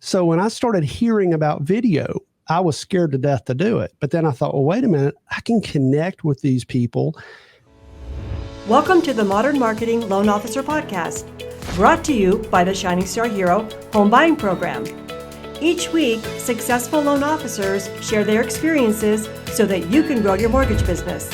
So when I started hearing about video, I was scared to death to do it. But then I thought, well, wait a minute, I can connect with these people. Welcome to the Modern Marketing Loan Officer Podcast, brought to you by the Shining Star Hero Home Buying Program. Each week, successful loan officers share their experiences so that you can grow your mortgage business.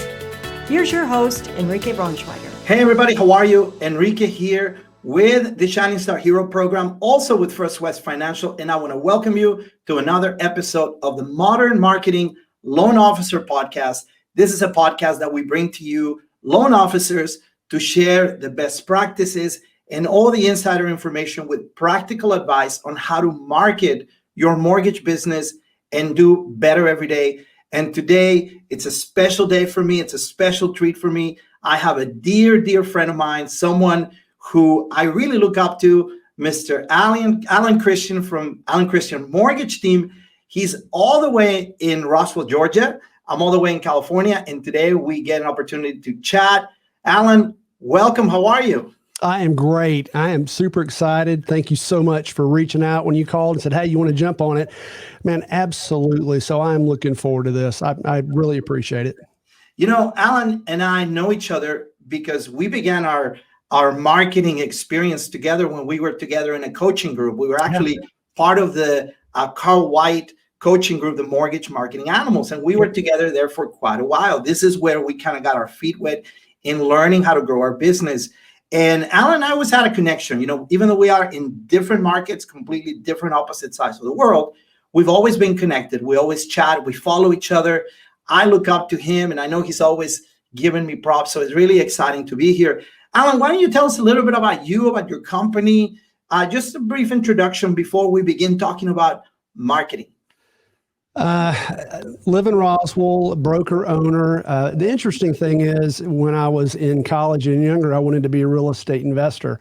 Here's your host, Enrique Braunschweiger. Hey everybody, how are you? Enrique here with the Shining Star Hero Program, also with First West Financial, and I want to welcome you to another episode of the Modern Marketing Loan Officer Podcast. This is a podcast that we bring to you loan officers to share the best practices and all the insider information with practical advice on how to market your mortgage business and do better every day. And today, it's a special day for me. It's a special treat for me. I have a dear friend of mine, someone who I really look up to, Mr. Alan Christian from Alan Christian Mortgage Team. He's all the way in Roswell, Georgia. I'm all the way in California, and today we get an opportunity to chat. Alan, welcome. How are you? I am great. I am super excited. Thank you so much for reaching out when you called and said, hey, you want to jump on it? Man, absolutely. So I'm looking forward to this. I really appreciate it. You know, Alan and I know each other because we began our marketing experience together when we were together in a coaching group. We were actually part of the Carl White coaching group, the Mortgage Marketing Animals, and we were together there for quite a while. This is where we kind of got our feet wet in learning how to grow our business. And Alan and I always had a connection. You know, even though we are in different markets, completely different opposite sides of the world, we've always been connected. We always chat. We follow each other. I look up to him, and I know he's always giving me props. So it's really exciting to be here. Alan, why don't you tell us a little bit about you, about your company? Just a brief introduction before we begin talking about marketing. Live in Roswell, broker owner. The interesting thing is when I was in college and younger, I wanted to be a real estate investor.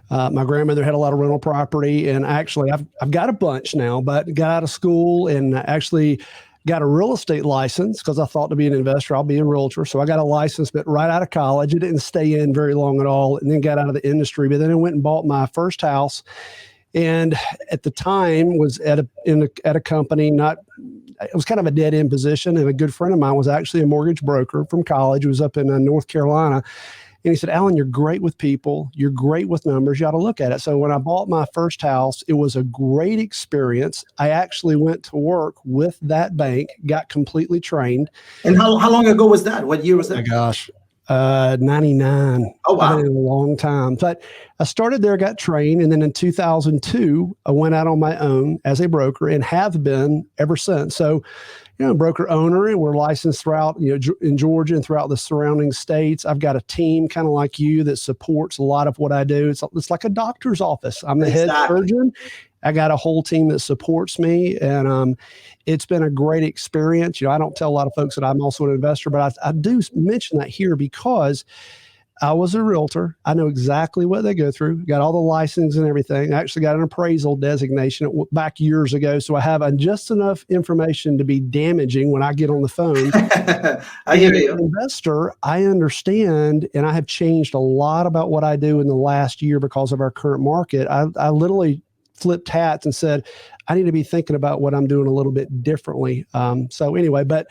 My grandmother had a lot of rental property, and actually I've got a bunch now, but got out of school and actually got a real estate license because I thought to be an investor, I'll be a realtor. So I got a license, but right out of college, it didn't stay in very long at all, and then got out of the industry. But then I went and bought my first house, and at the time was at a company, it was kind of a dead end position. And a good friend of mine was actually a mortgage broker from college. He was up in North Carolina. And he said, Alan, you're great with people. You're great with numbers. You ought to look at it. So when I bought my first house, it was a great experience. I actually went to work with that bank, got completely trained. And how long ago was that? What year was that? Oh my gosh, 99. Oh, wow. I've been in a long time. But I started there, got trained. And then in 2002, I went out on my own as a broker and have been ever since. So, you know, broker owner, and we're licensed throughout, in Georgia and throughout the surrounding states. I've got a team kind of like you that supports a lot of what I do. It's like a doctor's office. I'm the head surgeon. I got a whole team that supports me, and it's been a great experience. You know, I don't tell a lot of folks that I'm also an investor, but I do mention that here because I was a realtor. I know exactly what they go through. Got all the license and everything. I actually got an appraisal designation back years ago. So I have just enough information to be damaging when I get on the phone. I hear you. As an investor, I understand, and I have changed a lot about what I do in the last year because of our current market. I literally flipped hats and said, I need to be thinking about what I'm doing a little bit differently. So anyway, but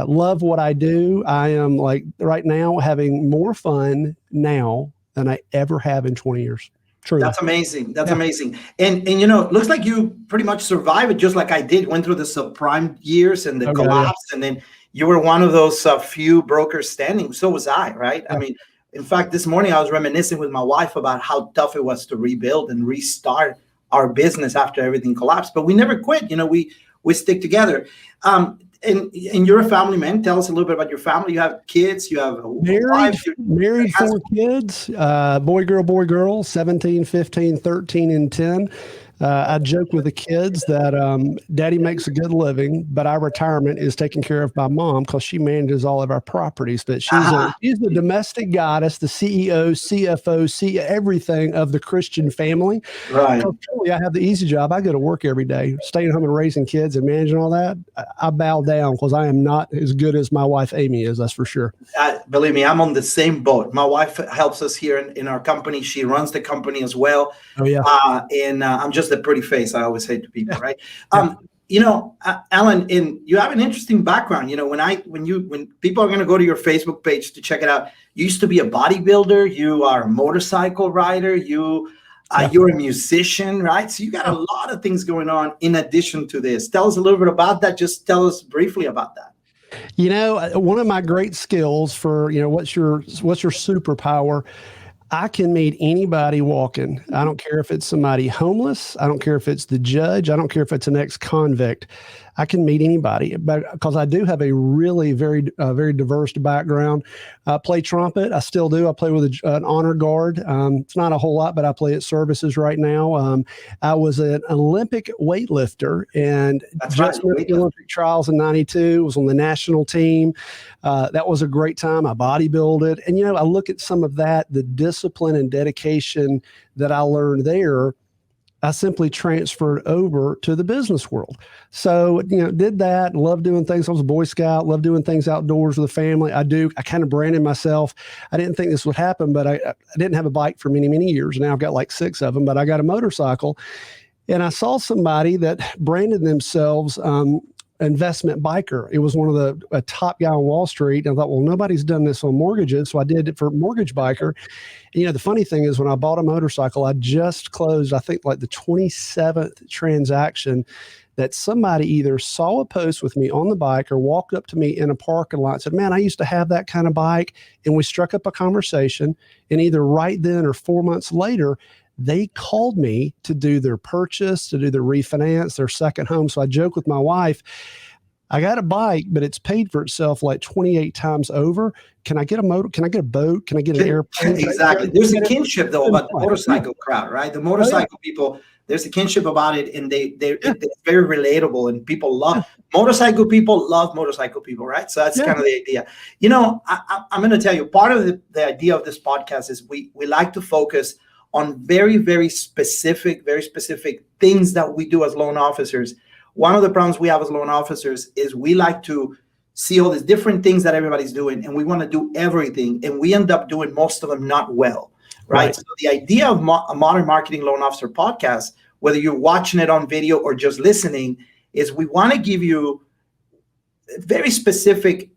love what I do. I am like right now having more fun now than I ever have in 20 years. True. That's amazing. That's amazing. And you know, it looks like you pretty much survived it just like I did. Went through the subprime years and the collapse. And then you were one of those few brokers standing. So was I, right? Yeah. I mean, in fact, this morning I was reminiscing with my wife about how tough it was to rebuild and restart our business after everything collapsed, but we never quit. You know, we stick together. And you're a family man. Tell us a little bit about your family. You have kids. You have a wife. Married, 4 kids. Boy, girl. 17, 15, 13, and 10. I joke with the kids that Daddy makes a good living, but our retirement is taken care of by Mom because she manages all of our properties. But she's the domestic goddess, the CEO, CFO, everything of the Christian family. Right. So truly, I have the easy job. I go to work every day, staying home and raising kids and managing all that. I bow down because I am not as good as my wife Amy is. That's for sure. Believe me, I'm on the same boat. My wife helps us here in our company. She runs the company as well. Oh yeah. And I'm just just a pretty face, I always say to people, right? Alan, you have an interesting background. When people are going to go to your Facebook page to check it out, you used to be a bodybuilder, you are a motorcycle rider, you're a musician, right? So you got a lot of things going on in addition to this. Tell us a little bit about that. Just tell us briefly about that. One of my great skills for, what's your superpower? I can meet anybody walking. I don't care if it's somebody homeless. I don't care if it's the judge. I don't care if it's an ex-convict. I can meet anybody, but because I do have a really very diverse background. I play trumpet. I still do. I play with an honor guard. It's not a whole lot, but I play at services right now. I was an Olympic weightlifter and just went to the Olympic trials in '92. Was on the national team. That was a great time. I bodybuilded, and I look at some of that, the discipline and dedication that I learned there. I simply transferred over to the business world. So, did that, love doing things. I was a Boy Scout, love doing things outdoors with the family. I kind of branded myself. I didn't think this would happen, but I didn't have a bike for many, many years. Now I've got like 6 of them, but I got a motorcycle. And I saw somebody that branded themselves investment biker. It was one of a top guy on Wall Street. And I thought, well, nobody's done this on mortgages. So I did it for Mortgage Biker. And, the funny thing is when I bought a motorcycle, I just closed, I think like the 27th transaction that somebody either saw a post with me on the bike or walked up to me in a parking lot and said, man, I used to have that kind of bike. And we struck up a conversation, and either right then or 4 months later, they called me to do their purchase, to do their refinance, their second home. So I joke with my wife, I got a bike, but it's paid for itself like 28 times over. Can I get a motor? Can I get a boat? Can I get an airplane? Exactly. There's a kinship though about the motorcycle crowd, right? The motorcycle people, there's a kinship about it, and it's very relatable, and people love motorcycle people, right? So that's kind of the idea. I'm going to tell you, part of the idea of this podcast is we like to focus on very, very specific things that we do as loan officers. One of the problems we have as loan officers is we like to see all these different things that everybody's doing, and we want to do everything, and we end up doing most of them not well, right? So the idea of a Modern Marketing Loan Officer podcast, whether you're watching it on video or just listening, is we want to give you very specific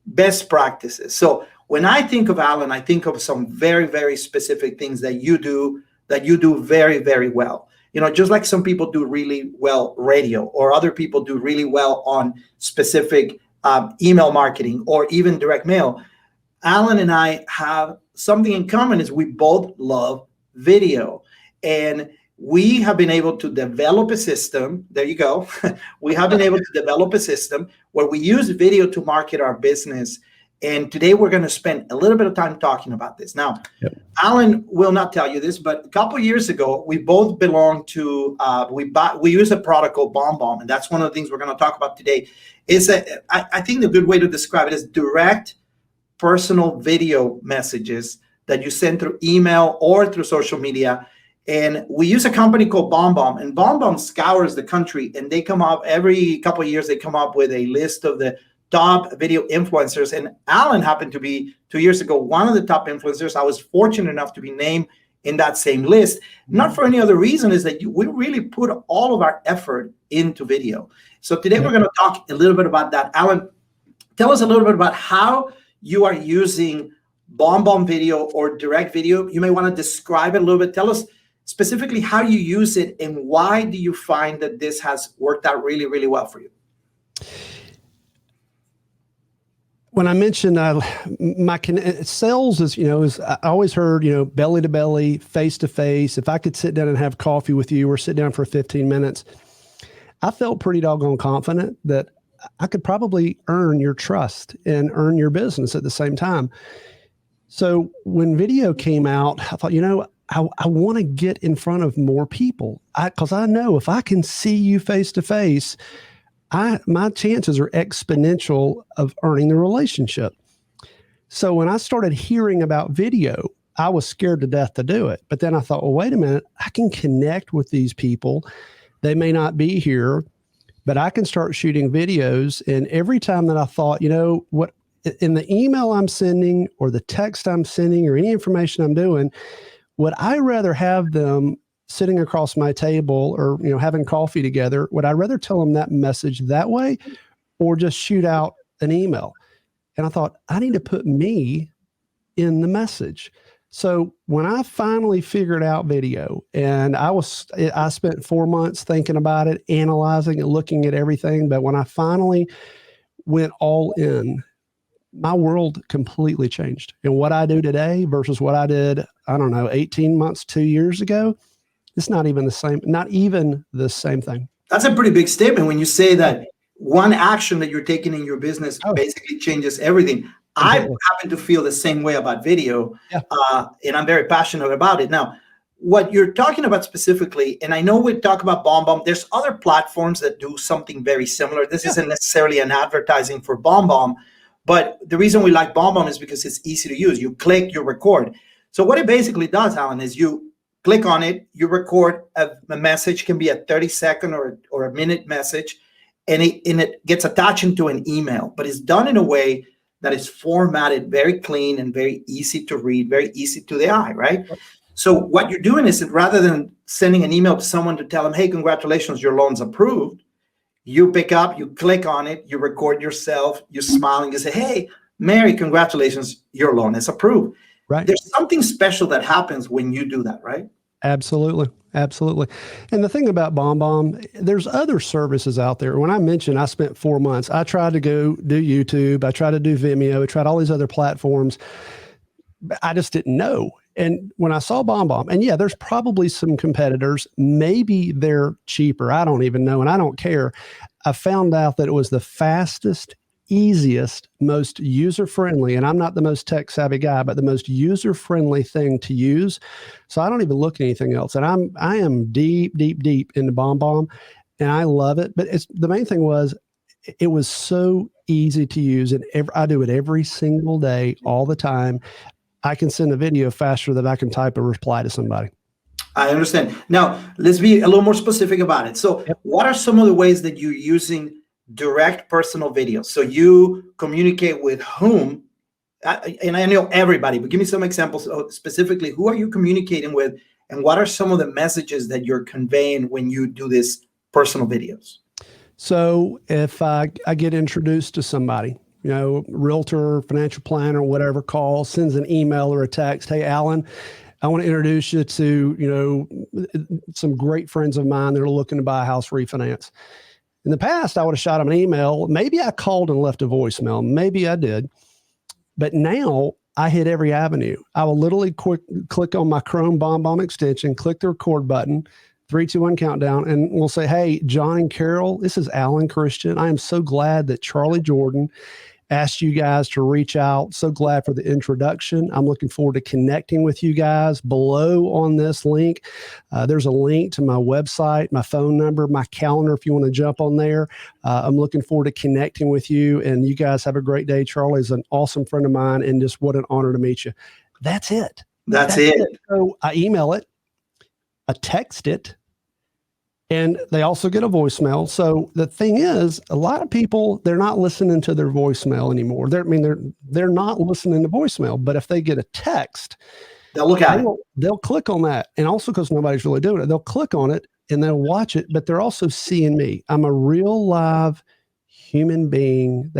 best practices. So when I think of Alan, I think of some very, very specific things that you do very, very well. Just like some people do really well radio, or other people do really well on specific email marketing or even direct mail. Alan and I have something in common, is we both love video. And we have been able to develop a system. There you go. We have been able to develop a system where we use video to market our business. And today we're going to spend a little bit of time talking about this. Now, Alan will not tell you this, but a couple of years ago, we both belonged to, we use a product called BombBomb. And that's one of the things we're going to talk about today. I think the good way to describe it is direct personal video messages that you send through email or through social media. And we use a company called BombBomb, and BombBomb scours the country, and they come up every couple of years, they come up with a list of the top video influencers. And Alan happened to be 2 years ago one of the top influencers. I was fortunate enough to be named in that same list, not for any other reason, is that we really put all of our effort into video. So today we're going to talk a little bit about that. Alan, tell us a little bit about how you are using BombBomb video or direct video. You may want to describe it a little bit. Tell us specifically how you use it, and why do you find that this has worked out really, really well for you? When I mentioned my sales is I always heard, belly to belly, face to face. If I could sit down and have coffee with you or sit down for 15 minutes, I felt pretty doggone confident that I could probably earn your trust and earn your business at the same time. So when video came out, I thought, I want to get in front of more people, because I know if I can see you face to face, my chances are exponential of earning the relationship. So when I started hearing about video, I was scared to death to do it. But then I thought, well, wait a minute, I can connect with these people. They may not be here, but I can start shooting videos. And every time that I thought, what, in the email I'm sending or the text I'm sending or any information I'm doing, would I rather have them sitting across my table or, having coffee together, would I rather tell them that message that way or just shoot out an email? And I thought, I need to put me in the message. So when I finally figured out video, and I spent 4 months thinking about it, analyzing it, looking at everything. But when I finally went all in, my world completely changed. And what I do today versus what I did, 18 months, 2 years ago, it's not even the same thing. That's a pretty big statement when you say that one action that you're taking in your business basically changes everything. I happen to feel the same way about video, and I'm very passionate about it. Now, what you're talking about specifically, and I know we talk about BombBomb, there's other platforms that do something very similar. This isn't necessarily an advertising for BombBomb, but the reason we like BombBomb is because it's easy to use. You click, you record. So what it basically does, Alan, is you click on it, you record a message, can be a 30-second or a minute message, and it gets attached into an email, but it's done in a way that is formatted very clean and very easy to read, very easy to the eye, right? So what you're doing is that rather than sending an email to someone to tell them, hey, congratulations, your loan's approved, you pick up, you click on it, you record yourself, you smile and you say, hey, Mary, congratulations, your loan is approved. Right. There's something special that happens when you do that, right? Absolutely. Absolutely. And the thing about BombBomb, there's other services out there. When I mentioned I spent 4 months, I tried to go do YouTube. I tried to do Vimeo. I tried all these other platforms. I just didn't know. And when I saw BombBomb, and there's probably some competitors, maybe they're cheaper. I don't even know. And I don't care. I found out that it was the fastest, easiest, most user-friendly, and I'm not the most tech-savvy guy, but the most user-friendly thing to use. So I don't even look at anything else. And I am deep, deep, deep into BombBomb, and I love it. But the main thing was it was so easy to use, and I do it every single day, all the time. I can send a video faster than I can type a reply to somebody. I understand. Now, let's be a little more specific about it. So what are some of the ways that you're using direct personal videos? So you communicate with whom? And I know everybody, but give me some examples. Specifically, who are you communicating with, and what are some of the messages that you're conveying when you do these personal videos? So if I get introduced to somebody, realtor, financial planner, whatever, sends an email or a text, hey, Alan, I want to introduce you to, some great friends of mine that are looking to buy a house refinance. In the past, I would have shot them an email. Maybe I called and left a voicemail. Maybe I did. But now I hit every avenue. I will literally click on my Chrome BombBomb extension, click the record button, 3, 2, 1 countdown, and we'll say, hey, John and Carol, this is Alan Christian. I am so glad that Charlie Jordan asked you guys to reach out. So glad for the introduction. I'm looking forward to connecting with you guys. Below on this link, there's a link to my website, my phone number, my calendar if you want to jump on there. I'm looking forward to connecting with you, and you guys have a great day. Charlie is an awesome friend of mine, and just what an honor to meet you. That's it. That's it. So I email it, I text it, and they also get a voicemail. So the thing is, a lot of people, they're not listening to their voicemail anymore. They're not listening to voicemail. But if they get a text, they'll look at it. They'll click on that. And also because nobody's really doing it, they'll click on it and they'll watch it. But they're also seeing me. I'm a real live human being.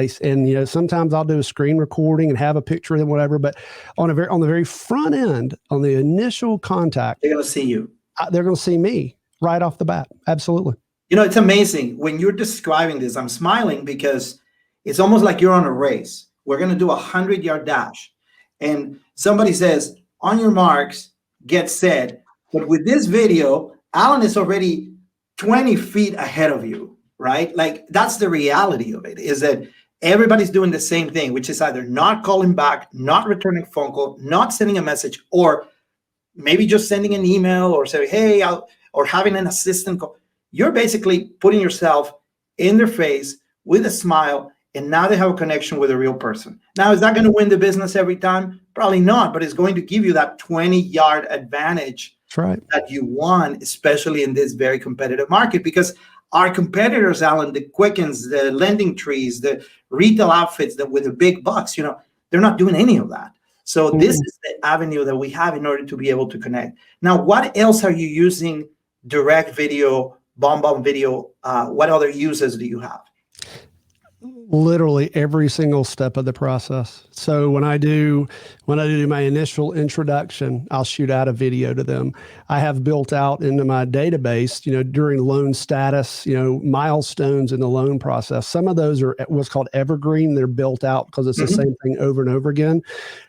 Sometimes I'll do a screen recording and have a picture of them, whatever. But on the very front end, on the initial contact, they're going to see you. They're going to see me. Right off the bat. Absolutely. It's amazing. When you're describing this, I'm smiling because it's almost like you're on a race. We're going to do 100-yard dash. And somebody says, on your marks, get set. But with this video, Alan is already 20 feet ahead of you, right? Like, that's the reality of it, is that everybody's doing the same thing, which is either not calling back, not returning a phone call, not sending a message, or maybe just sending an email or say, hey, or having an assistant call. You're basically putting yourself in their face with a smile, and now they have a connection with a real person. Now, is that going to win the business every time? Probably not, but it's going to give you that 20-yard advantage. That's right. That you want, especially in this very competitive market, because our competitors, Alan, the Quickens, the Lending Trees, the retail outfits that with the big bucks, they're not doing any of that. So this is the avenue that we have in order to be able to connect. Now, what else are you using direct video, BombBomb video? What other uses do you have? Literally every single step of the process. So when I do my initial introduction, I'll shoot out a video to them. I have built out into my database, during loan status, milestones in the loan process. Some of those are what's called evergreen. They're built out because it's the same thing over and over again.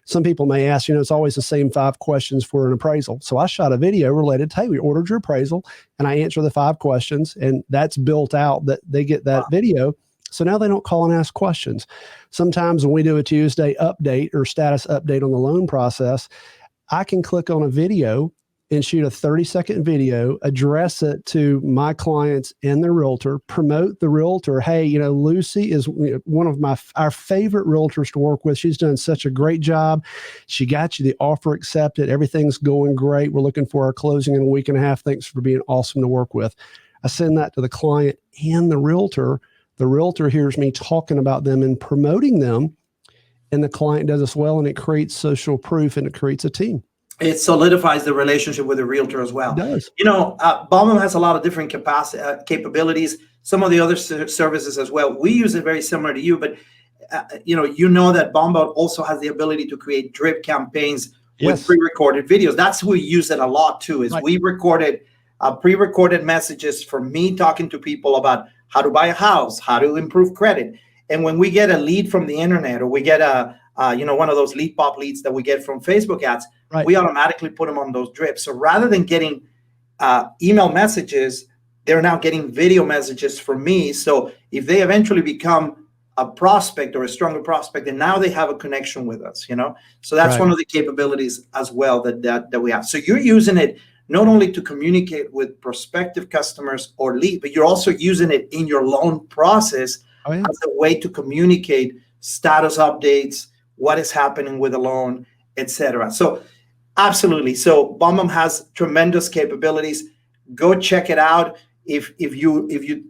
Some people may ask, it's always the same 5 questions for an appraisal. So I shot a video related to, hey, we ordered your appraisal, and I answer the 5 questions, and that's built out that they get that video. So now they don't call and ask questions. Sometimes when we do a Tuesday update or status update on the loan process, I can click on a video and shoot a 30-second video, address it to my clients and the realtor, promote the realtor. Hey, Lucy is one of our favorite realtors to work with. She's done such a great job. She got you the offer accepted. Everything's going great. We're looking for our closing in a week and a half. Thanks for being awesome to work with. I send that to the client and the realtor. The realtor hears me talking about them and promoting them, and the client does as well, and it creates social proof, and it creates a team. It solidifies the relationship with the realtor as well. It does. BombBomb has a lot of different capabilities, some of the other services as well. We use it very similar to you, but that BombBomb also has the ability to create drip campaigns with pre-recorded videos. That's who we use it a lot too, is we recorded pre-recorded messages from me talking to people about how to buy a house, how to improve credit. And when we get a lead from the internet, or we get one of those lead pop leads that we get from Facebook ads, we automatically put them on those drips. So rather than getting email messages, they're now getting video messages from me. So if they eventually become a prospect or a stronger prospect, and now they have a connection with us, So that's one of the capabilities as well that we have. So you're using it not only to communicate with prospective customers or lead, but you're also using it in your loan process as a way to communicate status updates, what is happening with the loan, etc. So absolutely. So BombBomb has tremendous capabilities. Go check it out. If you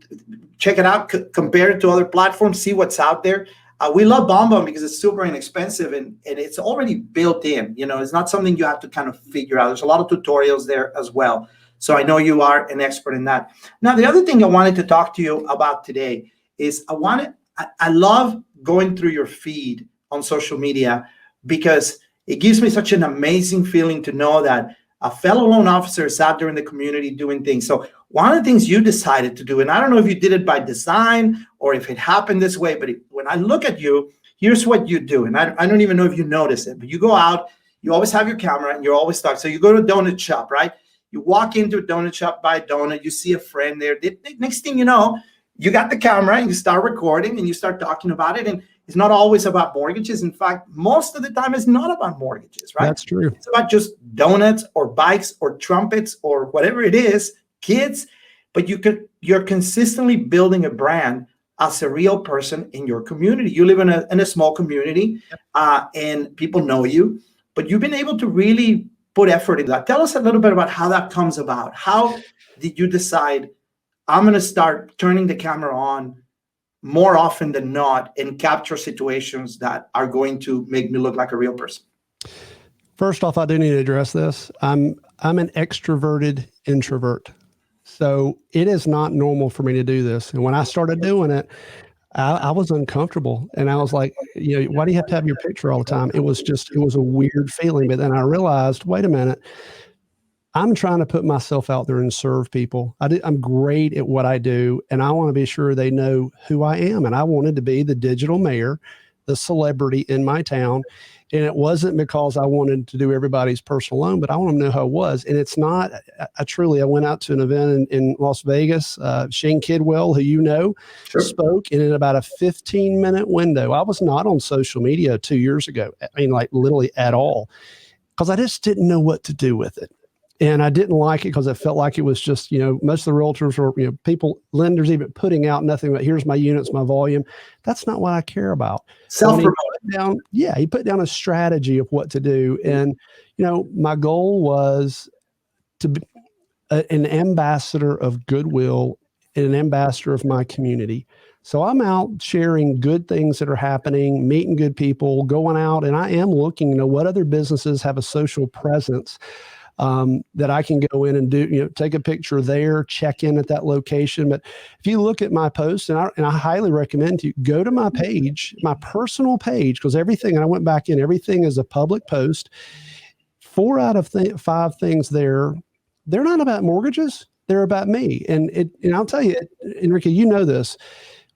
check it out, compare it to other platforms, see what's out there. We love BombBomb because it's super inexpensive and it's already built in. It's not something you have to kind of figure out. There's a lot of tutorials there as well. So I know you are an expert in that. Now, the other thing I wanted to talk to you about today is I love going through your feed on social media because it gives me such an amazing feeling to know that a fellow loan officer is out there in the community doing things. So one of the things you decided to do, and I don't know if you did it by design or if it happened this way, but when I look at you, here's what you do. And I don't even know if you notice it, but you go out, you always have your camera and you're always stuck. So you go to a donut shop, right? You walk into a donut shop, buy a donut, you see a friend there. Next thing you know, you got the camera and you start recording and you start talking about it. And it's not always about mortgages. In fact, most of the time it's not about mortgages, right? That's true. It's about just donuts or bikes or trumpets or whatever it is, kids. But you're consistently building a brand as a real person in your community. You live in a small community and people know you, but you've been able to really put effort into that. Tell us a little bit about how that comes about. How did you decide, I'm going to start turning the camera on more often than not and capture situations that are going to make me look like a real person? First off, I do need to address this. I'm an extroverted introvert. So it is not normal for me to do this. And when I started doing it, I was uncomfortable. And I was like, why do you have to have your picture all the time? It was a weird feeling. But then I realized, wait a minute, I'm trying to put myself out there and serve people. I'm great at what I do, and I want to be sure they know who I am. And I wanted to be the digital mayor, the celebrity in my town. And it wasn't because I wanted to do everybody's personal loan, but I want them to know who I was. And it's not, I went out to an event in Las Vegas. Shane Kidwell, who spoke, and in about a 15-minute window. I was not on social media 2 years ago. I mean, like literally at all, because I just didn't know what to do with it. And I didn't like it because I felt like it was just, most of the realtors were, people, lenders even putting out nothing but here's my units, my volume. That's not what I care about. Self-promoting. He put down a strategy of what to do. And, my goal was to be an ambassador of goodwill and an ambassador of my community. So I'm out sharing good things that are happening, meeting good people, going out, and I am looking, what other businesses have a social presence that I can go in and do, take a picture there, check in at that location. But if you look at my posts, and I highly recommend you go to my page, my personal page, because everything, and I went back in, everything is a public post. 4 out of 5 things there, they're not about mortgages. They're about me. And I'll tell you, Enrique, you know this.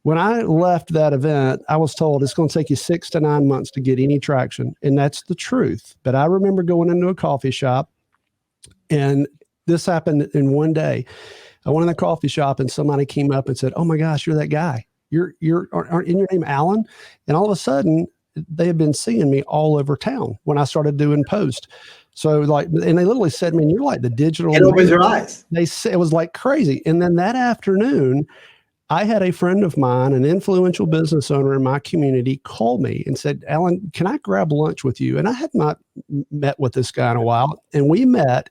When I left that event, I was told it's going to take you 6 to 9 months to get any traction. And that's the truth. But I remember going into a coffee shop, and this happened in one day. I went in the coffee shop and somebody came up and said, "Oh my gosh, you're that guy. Aren't your name Alan?" And all of a sudden they had been seeing me all over town when I started doing posts. So and they literally said, "Man, you're like the digital." It opens your eyes. They said it was like crazy. And then that afternoon, I had a friend of mine, an influential business owner in my community, call me and said, "Alan, can I grab lunch with you?" And I had not met with this guy in a while. And we met,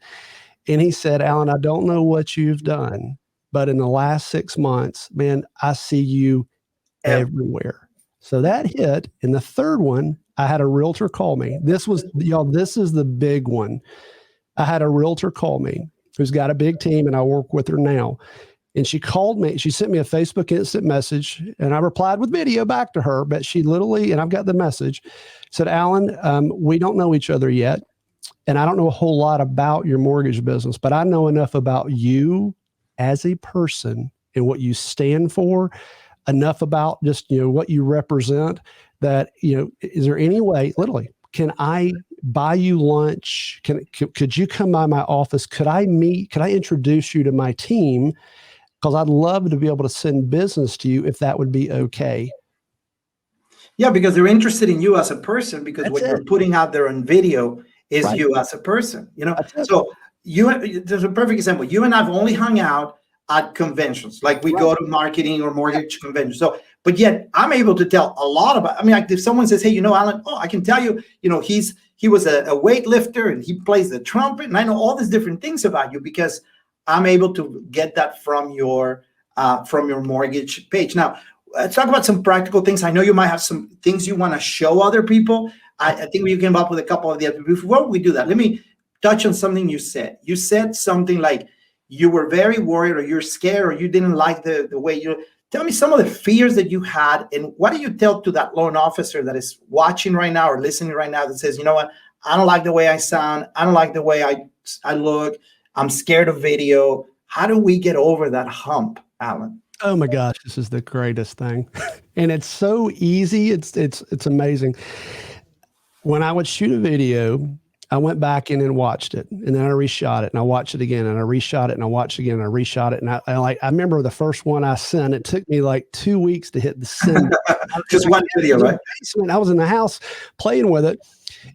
and he said, "Alan, I don't know what you've done, but in the last 6 months, man, I see you everywhere." So that hit. And the third one, I had a realtor call me. This is the big one. I had a realtor call me who's got a big team, and I work with her now. And she called me, she sent me a Facebook instant message, and I replied with video back to her, but she literally, and I've got the message, said, "Alan, we don't know each other yet. And I don't know a whole lot about your mortgage business, but I know enough about you as a person and what you stand for, enough about just, what you represent that, is there any way, literally, can I buy you lunch? Could you come by my office? Could I introduce you to my team? Because I'd love to be able to send business to you if that would be okay." Yeah, because they're interested in you as a person, because what you're putting out there on video is you as a person, So there's a perfect example. You and I've only hung out at conventions, like we go to marketing or mortgage conventions. So, but yet I'm able to tell a lot about, like if someone says, "Hey, Alan, I can tell you, he was a weightlifter and he plays the trumpet, and I know all these different things about you because I'm able to get that from your mortgage page." Now, let's talk about some practical things. I know you might have some things you want to show other people. I think we came up with a couple of the other. Before we do that, let me touch on something you said. You said something like you were very worried, or you're scared, or you didn't like the way you. Tell me some of the fears that you had, and what do you tell to that loan officer that is watching right now or listening right now that says, "You know what? I don't like the way I sound. I don't like the way I look. I'm scared of video." How do we get over that hump, Alan? Oh my gosh, this is the greatest thing. And it's so easy. It's amazing. When I would shoot a video, I went back in and watched it, and then I reshot it, and I watched it again, and I reshot it, and I watched it again, and I reshot it. And I remember the first one I sent, it took me like 2 weeks to hit the send. Just one video, right? I was in the house playing with it,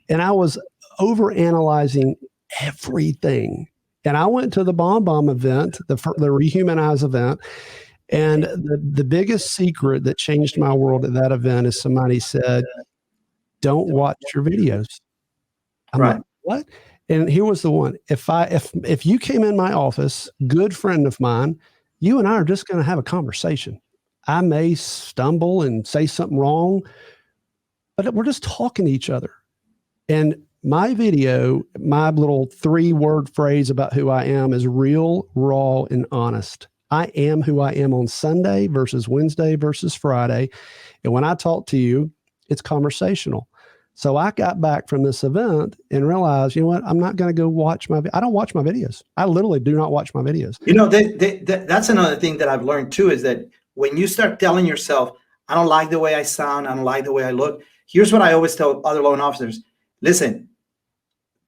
and I was overanalyzing everything. And I went to the BombBomb event, the Rehumanize event. And the biggest secret that changed my world at that event is somebody said, "Don't watch your videos." I'm like, "What?" And here was the one. If you came in my office, good friend of mine, you and I are just going to have a conversation. I may stumble and say something wrong, but we're just talking to each other. And my video, my little 3-word phrase about who I am is real, raw, and honest. I am who I am on Sunday versus Wednesday versus Friday. And when I talk to you, it's conversational. So I got back from this event and realized, you know what? I'm not going to go watch I don't watch my videos. I literally do not watch my videos. That's another thing that I've learned too, is that when you start telling yourself, "I don't like the way I sound, I don't like the way I look," here's what I always tell other loan officers. Listen,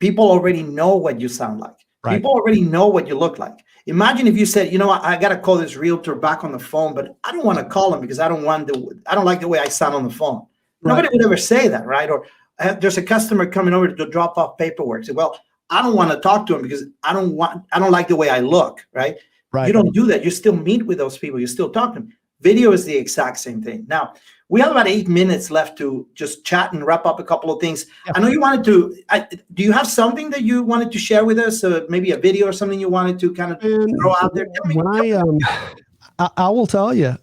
people already know what you sound like. Right. People already know what you look like. Imagine if you said, I got to call this realtor back on the phone, but I don't want to call him because I don't like the way I sound on the phone. Right. Nobody would ever say that, right? Or there's a customer coming over to drop off paperwork. Say, "Well, I don't want to talk to him because I don't like the way I look," right? Right. You don't do that. You still meet with those people. You still talk to them. Video is the exact same thing. Now, we have about 8 minutes left to just chat and wrap up a couple of things. Yeah. I know you wanted to, do you have something that you wanted to share with us? Maybe a video or something you wanted to kind of throw out there? When I will tell you,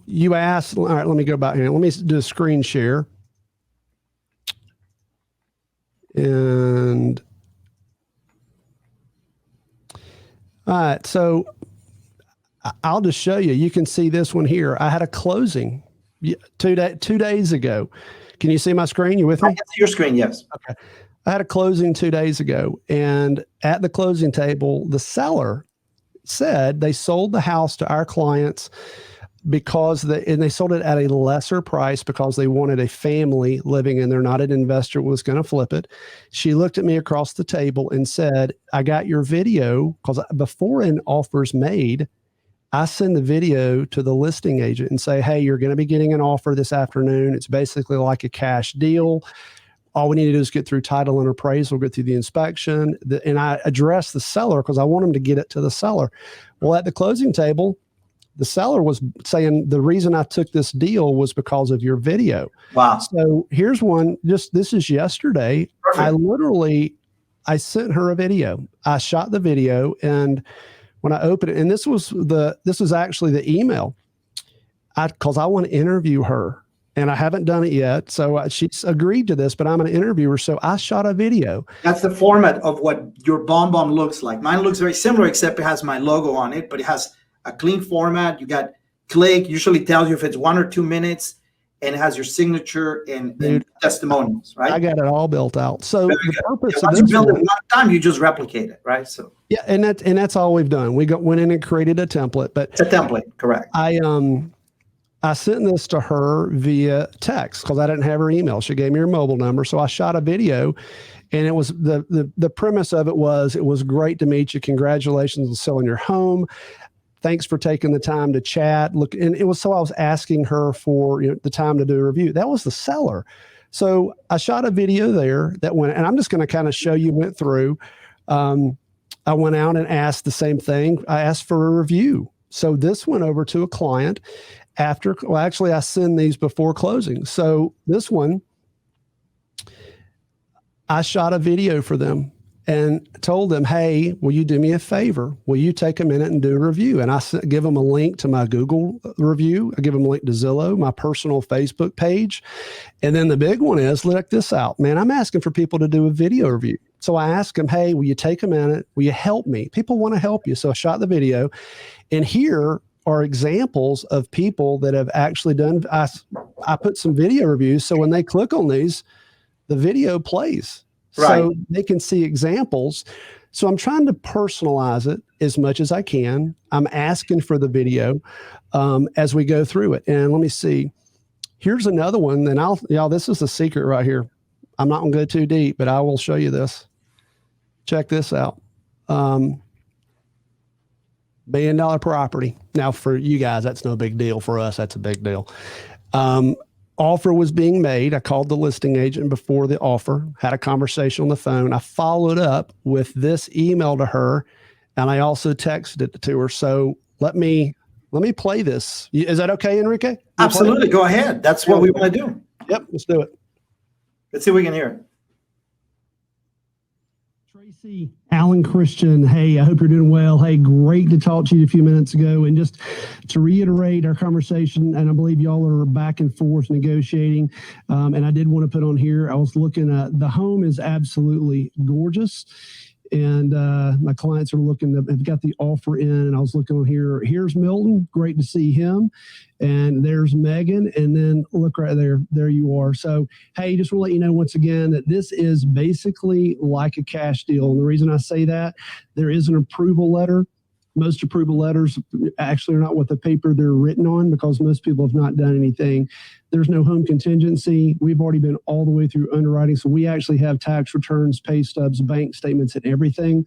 you asked, all right, let me go back here. Let me do a screen share. And all right, so I'll just show you. You can see this one here. I had a closing 2 days ago. Can you see my screen? You with me? I can see your screen, yes. Okay. I had a closing 2 days ago, and at the closing table, the seller said they sold the house to our clients because they sold it at a lesser price because they wanted a family living in there, not an investor was going to flip it. She looked at me across the table and said, I got your video, because before an offer's made, I send the video to the listing agent and say, hey, you're going to be getting an offer this afternoon. It's basically like a cash deal. All we need to do is get through title and appraisal, get through the inspection. And I address the seller because I want them to get it to the seller. Well, at the closing table, the seller was saying the reason I took this deal was because of your video. Wow. So here's one, this is yesterday. Perfect. I sent her a video. I shot the video, and when I opened it, and this was actually the email, because I want to interview her, and I haven't done it yet. So she's agreed to this, but I'm going to interview her. So I shot a video. That's the format of what your BombBomb looks like. Mine looks very similar, except it has my logo on it, but it has a clean format. You got click, usually tells you if it's 1 or 2 minutes, and it has your signature and testimonials, right? I got it all built out. So the purpose of once this you build it one time, you just replicate it, right? So yeah, and that's all we've done. We went in and created a template, but it's a template, correct? I sent this to her via text because I didn't have her email. She gave me her mobile number, so I shot a video, and it was the premise of it was great to meet you. Congratulations on selling your home. Thanks for taking the time to chat. Look, and it was so I was asking her for the time to do a review. That was the seller. So I shot a video there that went, and I'm just going to kind of show you went through. I went out and asked the same thing. I asked for a review. So this went over to a client actually I send these before closing. So this one, I shot a video for them and told them, hey, will you do me a favor? Will you take a minute and do a review? And I give them a link to my Google review. I give them a link to Zillow, my personal Facebook page. And then the big one is, check this out, man, I'm asking for people to do a video review. So I asked them, hey, will you take a minute? Will you help me? People want to help you. So I shot the video. And here are examples of people that have actually done, I put some video reviews. So when they click on these, the video plays. Right. So they can see examples. So I'm trying to personalize it as much as I can. I'm asking for the video as we go through it. And let me see. Here's another one. And y'all, this is a secret right here. I'm not going to go too deep, but I will show you this. Check this out. $1 billion property. Now for you guys, that's no big deal. For us, that's a big deal. Offer was being made. I called the listing agent before the offer, had a conversation on the phone. I followed up with this email to her, and I also texted it to her. So let me play this. Is that okay, Enrique? Absolutely. Go ahead. That's what we want to do. Yep, let's do it. Let's see if we can hear it. Tracy, Alan Christian, hey, I hope you're doing well. Hey, great to talk to you a few minutes ago. And just to reiterate our conversation, and I believe y'all are back and forth negotiating. And I did want to put on here, I was looking at the home is absolutely gorgeous. And my clients are looking, have got the offer in, and I was looking on here. Here's Milton. Great to see him. And there's Megan. And then look right there. There you are. So, hey, just want to let you know once again that this is basically like a cash deal. And the reason I say that, there is an approval letter. Most approval letters actually are not what the paper they're written on, because most people have not done anything. There's no home contingency. We've already been all the way through underwriting. So we actually have tax returns, pay stubs, bank statements, and everything.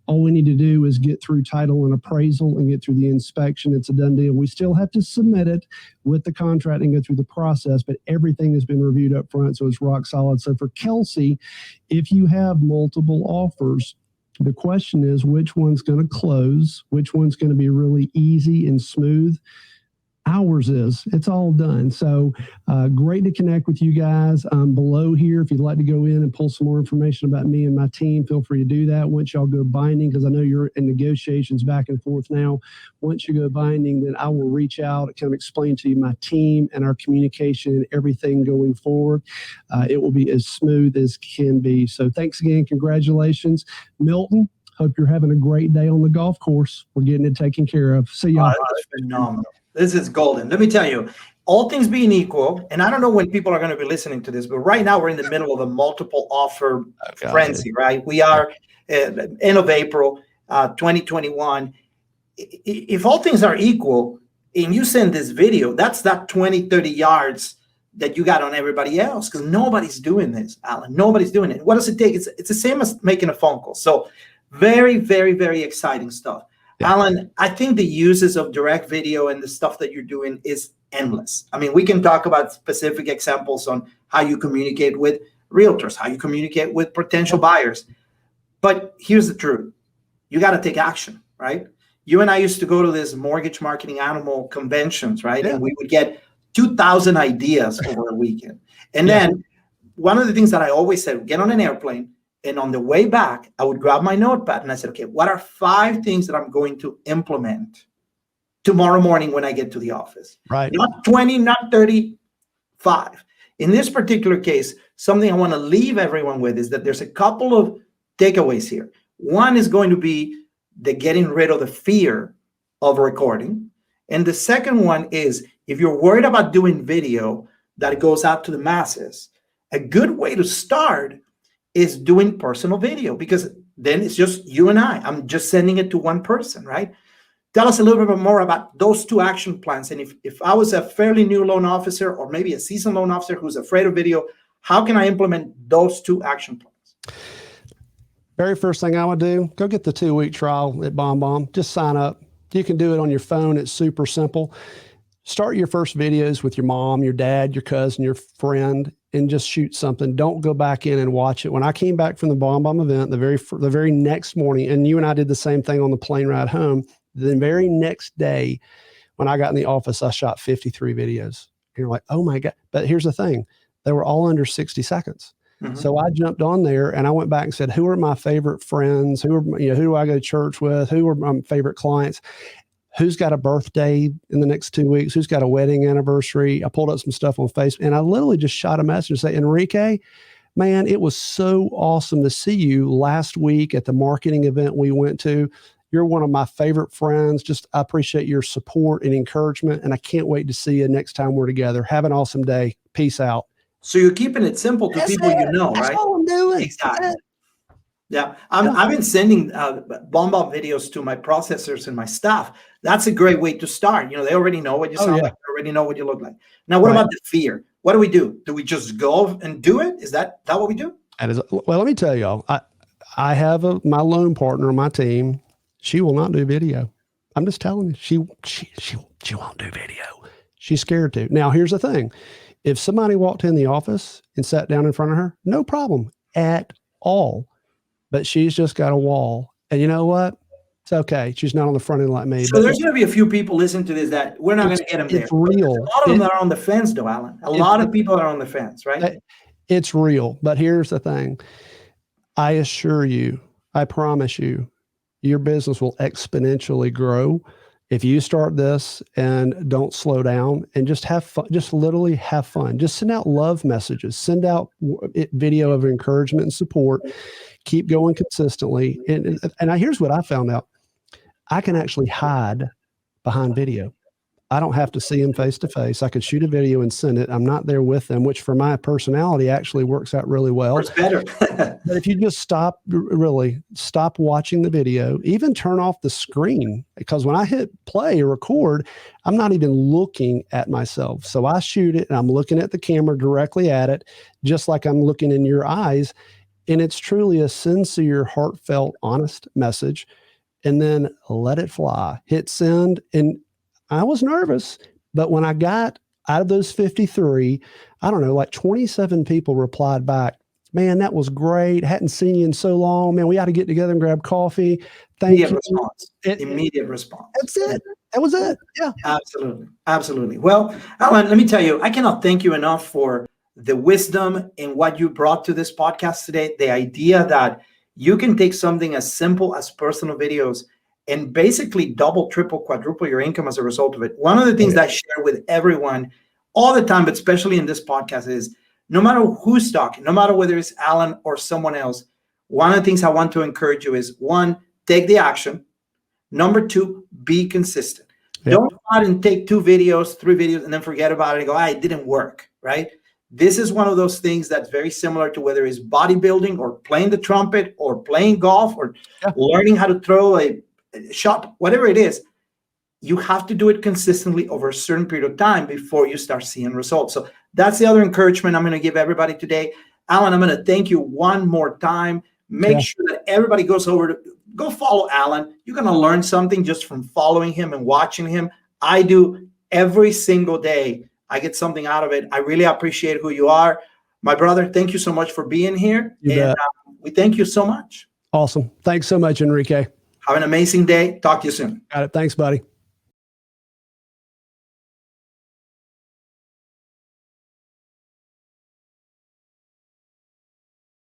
All we need to do is get through title and appraisal and get through the inspection. It's a done deal. We still have to submit it with the contract and go through the process, but everything has been reviewed up front, so it's rock solid. So for Kelsey, if you have multiple offers, the question is which one's going to close, which one's going to be really easy and smooth. Ours is. It's all done. So great to connect with you guys. Below here, if you'd like to go in and pull some more information about me and my team, feel free to do that. Once y'all go binding, because I know you're in negotiations back and forth now. Once you go binding, then I will reach out and kind of explain to you my team and our communication and everything going forward. It will be as smooth as can be. So thanks again. Congratulations, Milton. Hope you're having a great day on the golf course. We're getting it taken care of. See y'all. That's phenomenal. This is golden. Let me tell you, all things being equal, and I don't know when people are going to be listening to this, but right now we're in the middle of a multiple offer frenzy, right? We are end of April 2021. If all things are equal and you send this video, that's that 20, 30 yards that you got on everybody else, because nobody's doing this, Alan. Nobody's doing it. What does it take? It's the same as making a phone call. So very, very, very exciting stuff. Yeah. Alan, I think the uses of direct video and the stuff that you're doing is endless. I mean, we can talk about specific examples on how you communicate with realtors, how you communicate with potential buyers. But here's the truth. You got to take action, right? You and I used to go to this mortgage marketing animal conventions, right? Yeah. And we would get 2,000 ideas over a weekend. And then one of the things that I always said, get on an airplane, and on the way back, I would grab my notepad and I said, okay, what are 5 things that I'm going to implement tomorrow morning when I get to the office? Right. Not 20, not 30, 5. In this particular case, something I want to leave everyone with is that there's a couple of takeaways here. One is going to be the getting rid of the fear of recording. And the second one is, if you're worried about doing video that goes out to the masses, a good way to start is doing personal video, because then it's just you and I. I'm just sending it to one person, right? Tell us a little bit more about those 2 action plans. And if I was a fairly new loan officer or maybe a seasoned loan officer who's afraid of video, how can I implement those 2 action plans? Very first thing I would do, go get the 2-week trial at BombBomb. Just sign up. You can do it on your phone. It's super simple. Start your first videos with your mom, your dad, your cousin, your friend, and just shoot something. Don't go back in and watch it. When I came back from the BombBomb event, the very next morning, and you and I did the same thing on the plane ride home, the very next day when I got in the office, I shot 53 videos. And you're like, oh my God. But here's the thing. They were all under 60 seconds. Mm-hmm. So I jumped on there and I went back and said, who are my favorite friends? Who do I go to church with? Who are my favorite clients? Who's got a birthday in the next 2 weeks? Who's got a wedding anniversary? I pulled up some stuff on Facebook and I literally just shot a message and say, Enrique, man, it was so awesome to see you last week at the marketing event we went to. You're one of my favorite friends. I appreciate your support and encouragement. And I can't wait to see you next time we're together. Have an awesome day. Peace out. So you're keeping it simple to people you know, right? That's all I'm doing. Exactly. Yeah, I've been sending BombBomb videos to my processors and my staff. That's a great way to start. They already know what you sound like. They already know what you look like. Now, what about the fear? What do we do? Do we just go and do it? Is that what we do? Well, let me tell y'all, I have my loan partner on my team. She will not do video. I'm just telling you, she won't do video. She's scared to. Now, here's the thing. If somebody walked in the office and sat down in front of her, no problem at all. But she's just got a wall. And you know what? It's okay. She's not on the front end like me. So there's going to be a few people listening to this that we're not going to get them there. It's real. A lot of them are on the fence, though, Alan. A lot of people are on the fence, right? It's real. But here's the thing. I assure you, I promise you, your business will exponentially grow if you start this and don't slow down and just have fun. Just literally have fun. Just send out love messages. Send out video of encouragement and support. Keep going consistently. And here's what I found out. I can actually hide behind video. I don't have to see them face to face. I could shoot a video and send it. I'm not there with them, which for my personality actually works out really well. It's better. But if you just stop watching the video, even turn off the screen, because when I hit play or record, I'm not even looking at myself. So I shoot it and I'm looking at the camera directly at it, just like I'm looking in your eyes. And it's truly a sincere, heartfelt, honest message. And then let it fly. Hit send. And I was nervous, but when I got out of those 53, I don't know, like 27 people replied back, man, that was great. Hadn't seen you in so long. Man, we ought to get together and grab coffee. Thank you. Immediate response. That's it. That was it. Yeah. Absolutely. Absolutely. Well, Alan, let me tell you, I cannot thank you enough for the wisdom in what you brought to this podcast today. The idea that you can take something as simple as personal videos and basically double, triple, quadruple your income as a result of it. One of the things that I share with everyone all the time, but especially in this podcast, is no matter who's talking, no matter whether it's Alan or someone else, one of the things I want to encourage you is, one, take the action. Number two, be consistent. Yep. Don't go out and take 2 videos, 3 videos, and then forget about it and go, it didn't work, right? This is one of those things that's very similar to whether it's bodybuilding or playing the trumpet or playing golf or learning how to throw a shot, whatever it is. You have to do it consistently over a certain period of time before you start seeing results. So that's the other encouragement I'm going to give everybody today. Alan, I'm going to thank you one more time. Make sure that everybody goes over to go follow Alan. You're going to learn something just from following him and watching him. I do every single day. I get something out of it. I really appreciate who you are. My brother, thank you so much for being here. We thank you so much. Awesome. Thanks so much, Enrique. Have an amazing day. Talk to you soon. Got it. Thanks, buddy.